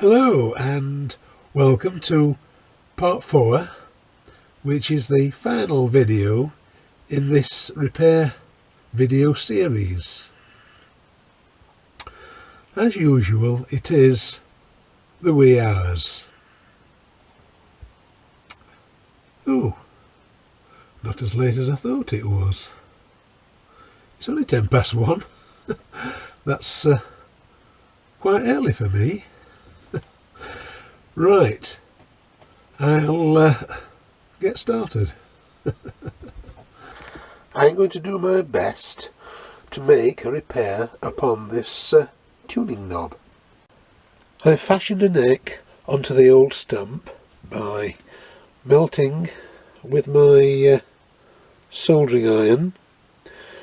Hello and welcome to part 4, which is the final video in this repair video series. As usual, it is the wee hours. Oh, not as late as I thought it was. It's only 1:10. That's quite early for me. Right, I'll get started. I'm going to do my best to make a repair upon this tuning knob. I fashioned a neck onto the old stump by melting with my soldering iron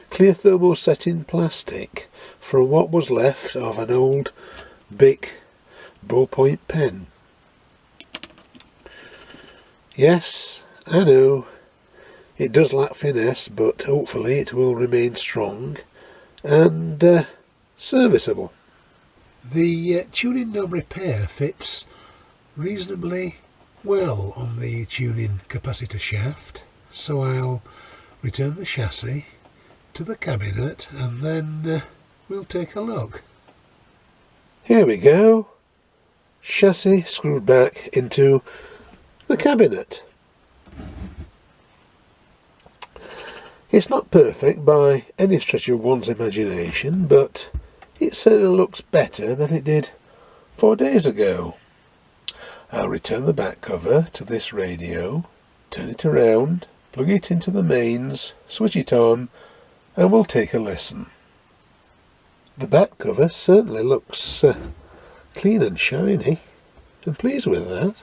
clear thermosetting plastic from what was left of an old Bic ballpoint pen. Yes, I know, it does lack finesse, but hopefully it will remain strong and serviceable. The tuning knob repair fits reasonably well on the tuning capacitor shaft, so I'll return the chassis to the cabinet and then we'll take a look. Here we go, chassis screwed back into the cabinet. It's not perfect by any stretch of one's imagination, but it certainly looks better than it did 4 days ago. I'll return the back cover to this radio, turn it around, plug it into the mains, switch it on, and we'll take a listen. The back cover certainly looks clean and shiny. I'm pleased with that.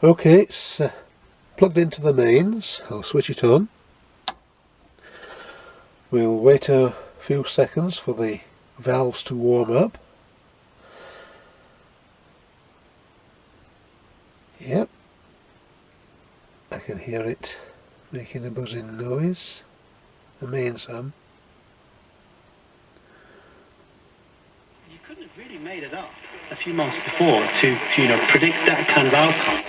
Okay, it's plugged into the mains. I'll switch it on. We'll wait a few seconds for the valves to warm up. Yep, I can hear it making a buzzing noise. The mains You couldn't have really made it up a few months before to, predict that kind of outcome.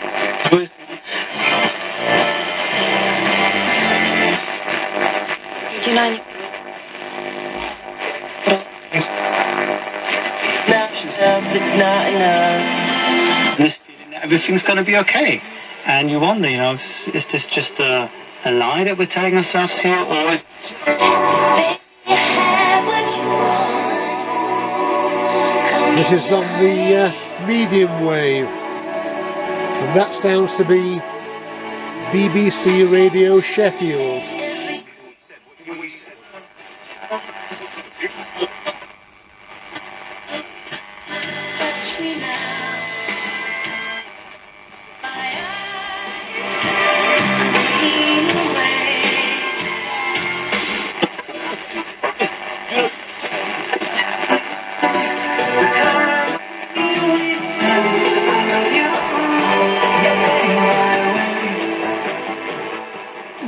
It's not enough. This feeling that everything's going to be okay, and you wonder, is this just a lie that we're telling ourselves here, or is This is on the medium wave, and that sounds to be BBC Radio Sheffield.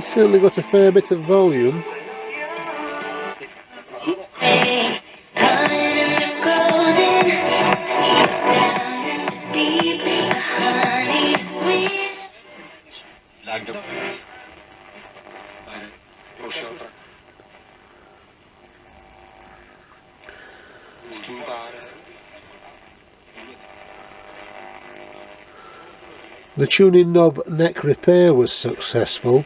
Certainly got a fair bit of volume. The tuning knob neck repair was successful,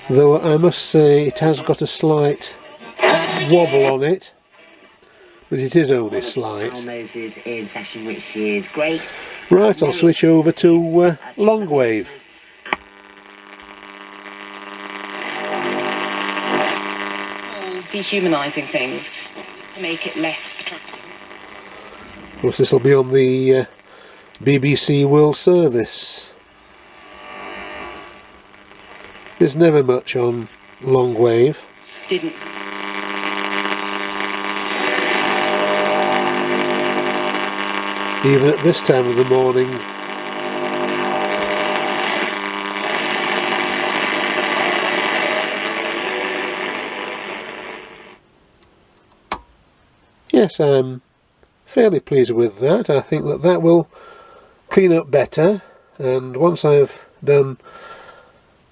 though I must say it has got a slight wobble on it, but it is only slight. Right, I'll switch over to long wave. Dehumanising things to make it less attractive. Of course, this will be on the BBC World Service. There's never much on long wave. Didn't. Even at this time of the morning. yes, I'm fairly pleased with that. I think that that will clean up better, and once I've done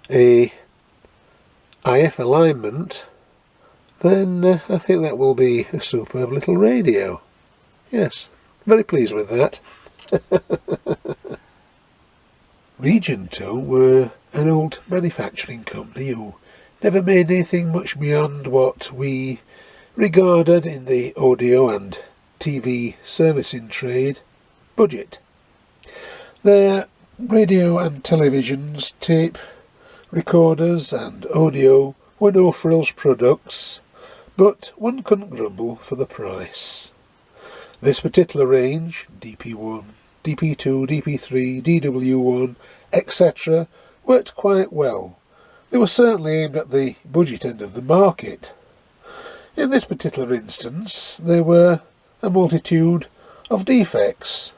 a IF alignment, then I think that will be a superb little radio. Yes, very pleased with that. Regentone were an old manufacturing company who never made anything much beyond what we regarded in the audio and TV servicing trade budget. Their radio and televisions, tape recorders and audio were no frills products, but one couldn't grumble for the price. This particular range, DP1, DP2, DP3, DW1, etc., worked quite well. They were certainly aimed at the budget end of the market. In this particular instance, there were a multitude of defects.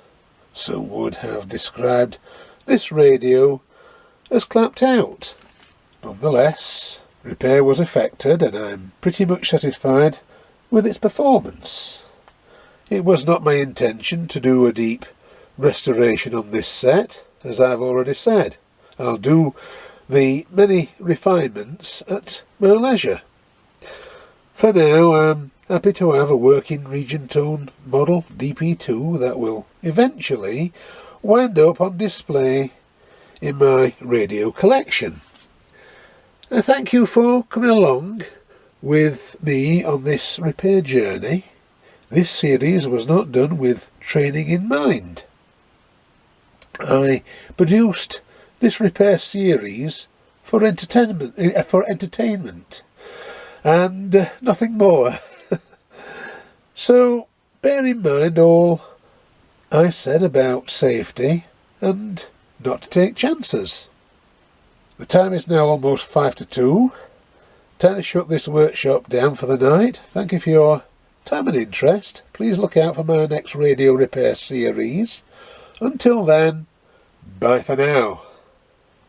Some would have described this radio as clapped out. Nonetheless, repair was effected, and I'm pretty much satisfied with its performance. It was not my intention to do a deep restoration on this set, as I've already said. I'll do the many refinements at my leisure. For now, I'm happy to have a working Regentone model DP2 that will eventually wind up on display in my radio collection. Thank you for coming along with me on this repair journey. This series was not done with training in mind. I produced this repair series for entertainment, and nothing more. So bear in mind all I said about safety and not to take chances. The time is now almost 5 to 2. Time to shut this workshop down for the night. Thank you for your time and interest. Please look out for my next radio repair series. Until then, bye for now.